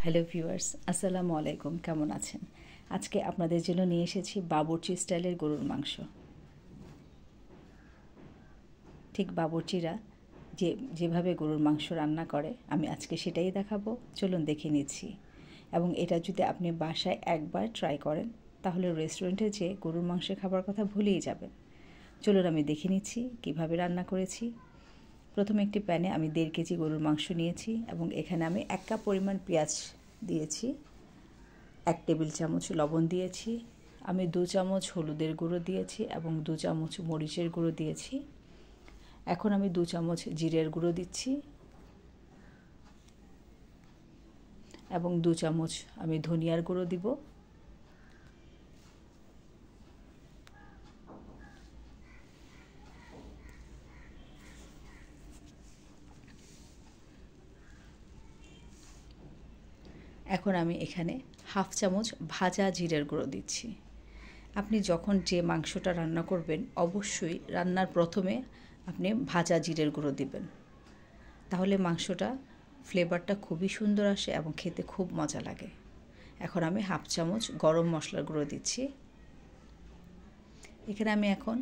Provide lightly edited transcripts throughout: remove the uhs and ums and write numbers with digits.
Hello viewers, আসসালামু আলাইকুম। কেমন আছেন? আজকে আপনাদের জন্য নিয়ে এসেছি বাবুর্চি স্টাইলের গরুর মাংস। ঠিক বাবুর্চিরা যেভাবে গরুর মাংস রান্না করে আমি আজকে সেটাই দেখাবো। চলুন দেখে নিচ্ছি। এবং এটা যদি আপনি বাসায় একবার ট্রাই করেন তাহলে রেস্টুরেন্টে যেয়ে গরুর মাংস খাবার কথা ভুলেই যাবেন। চলুন আমি দেখে নিচ্ছি কিভাবে রান্না করেছি। প্রথমে একটি প্যানে আমি 1.5 কেজি গরুর মাংস নিয়েছি এবং এখানে আমি 1 কাপ পরিমাণ পেঁয়াজ দিয়েছি, 1 টেবিল চামচ লবণ দিয়েছি, আমি 2 চামচ হলুদের গুঁড়ো দিয়েছি এবং 2 চামচ মরিচের গুঁড়ো দিয়েছি। এখন আমি 2 চামচ জিরের গুঁড়ো দিচ্ছি এবং 2 চামচ আমি ধনিয়ার গুঁড়ো দিব। এখন আমি এখানে 1/2 চামচ ভাজা জিরের গুঁড়ো দিচ্ছি। আপনি যখন যে মাংসটা রান্না করবেন অবশ্যই রান্নার প্রথমে আপনি ভাজা জিরের গুঁড়ো দিবেন, তাহলে মাংসটা ফ্লেভারটা খুবই সুন্দর আসে এবং খেতে খুব মজা লাগে। এখন আমি 1/2 চামচ গরম মশলার গুঁড়ো দিচ্ছি। এখানে আমি এখন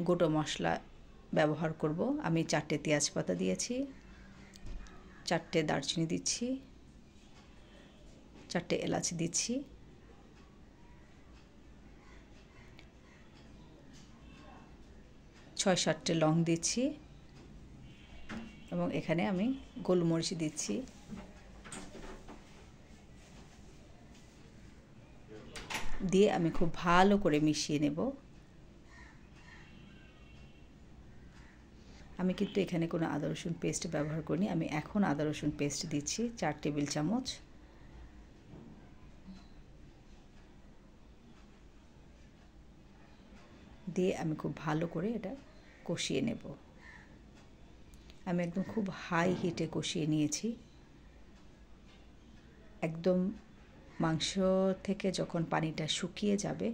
গোটা মশলা ব্যবহার করব। আমি 4টে তেজপাতা দিয়েছি, 4টে দারচিনি দিচ্ছি, 4টে এলাচ দিচ্ছি, 6-7টে লং দিচ্ছি এবং এখানে আমি গোলমরিচ দিচ্ছি। দিয়ে আমি খুব ভালো করে মিশিয়ে নেব। আমি কিন্তু এখানে কোনো আদা রসুন পেস্ট ব্যবহার করিনি। আমি এখন আদা রসুন পেস্ট দিচ্ছি 4 টেবিল চামচ। দিয়ে আমি খুব ভালো করে এটা কষিয়ে নেব। আমি একদম খুব হাই হিটে কষিয়ে নিয়েছি। একদম মাংস থেকে যখন পানিটা শুকিয়ে যাবে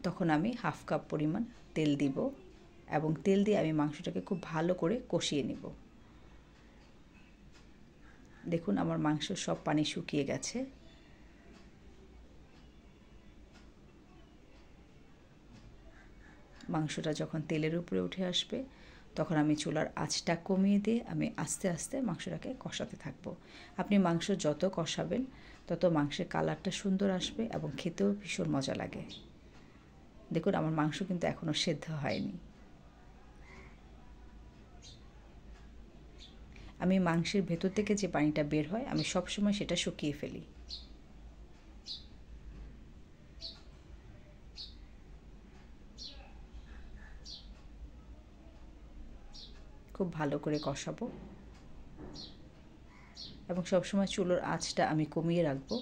তখন আমি 1/2 কাপ পরিমাণ তেল দিব এবং তেল দিয়ে আমি মাংসটাকে খুব ভালো করে কষিয়ে নেব। দেখুন আমার মাংস সব পানি শুকিয়ে গেছে। মাংসটা যখন তেলের উপরে উঠে আসবে তখন আমি চুলার আঁচটা কমিয়ে দিয়ে আমি আস্তে আস্তে মাংসটাকে কষাতে থাকব। আপনি মাংস যত কষাবেন তত মাংসের কালারটা সুন্দর আসবে এবং খেতেও ভীষণ মজা লাগে। দেখুন আমার মাংস কিন্তু এখনও সেদ্ধ হয়নি। আমি মাংসের ভেতর থেকে যে পানিটা বের হয় আমি সবসময় সেটা শুকিয়ে ফেলি। খুব ভালো করে কষাবো এবং সবসময় চুলোর আঁচটা আমি কমিয়ে রাখবো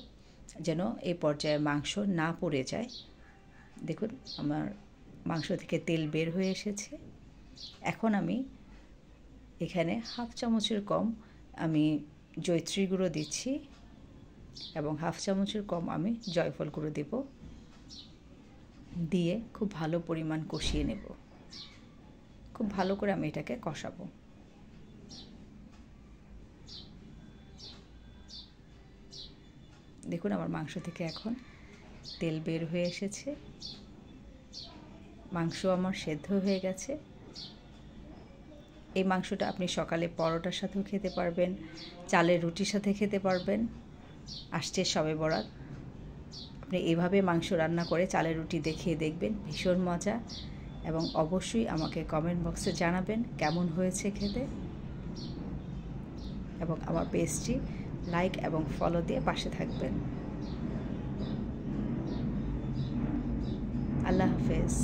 যেন এই পর্যায়ে মাংস না পড়ে যায়। দেখুন আমার মাংস থেকে তেল বের হয়ে এসেছে। এখন আমি এখানে 1/2 চামচের কম আমি জয়িত্রী গুঁড়ো দিচ্ছি এবং 1/2 চামচের কম আমি জয়ফল গুঁড়ো দেব। দিয়ে খুব ভালো পরিমাণ কষিয়ে নেব। খুব ভালো করে আমি এটাকে কষাবো। দেখুন আমার মাংস থেকে এখন তেল বের হয়ে এসেছে। মাংস আমার সেদ্ধ হয়ে গেছে। এই মাংসটা আপনি সকালে পরোটার সাথেও খেতে পারবেন, চালের রুটির সাথে খেতে পারবেন। আসছে শবে বরাত, আপনি এভাবে মাংস রান্না করে চালের রুটি দেখিয়ে দেখবেন, ভীষণ মজা। এবং অবশ্যই আমাকে কমেন্ট বক্সে জানাবেন কেমন হয়েছে খেতে। এবং আমার পেজটি লাইক এবং ফলো দিয়ে পাশে থাকবেন। আল্লাহ হাফেজ।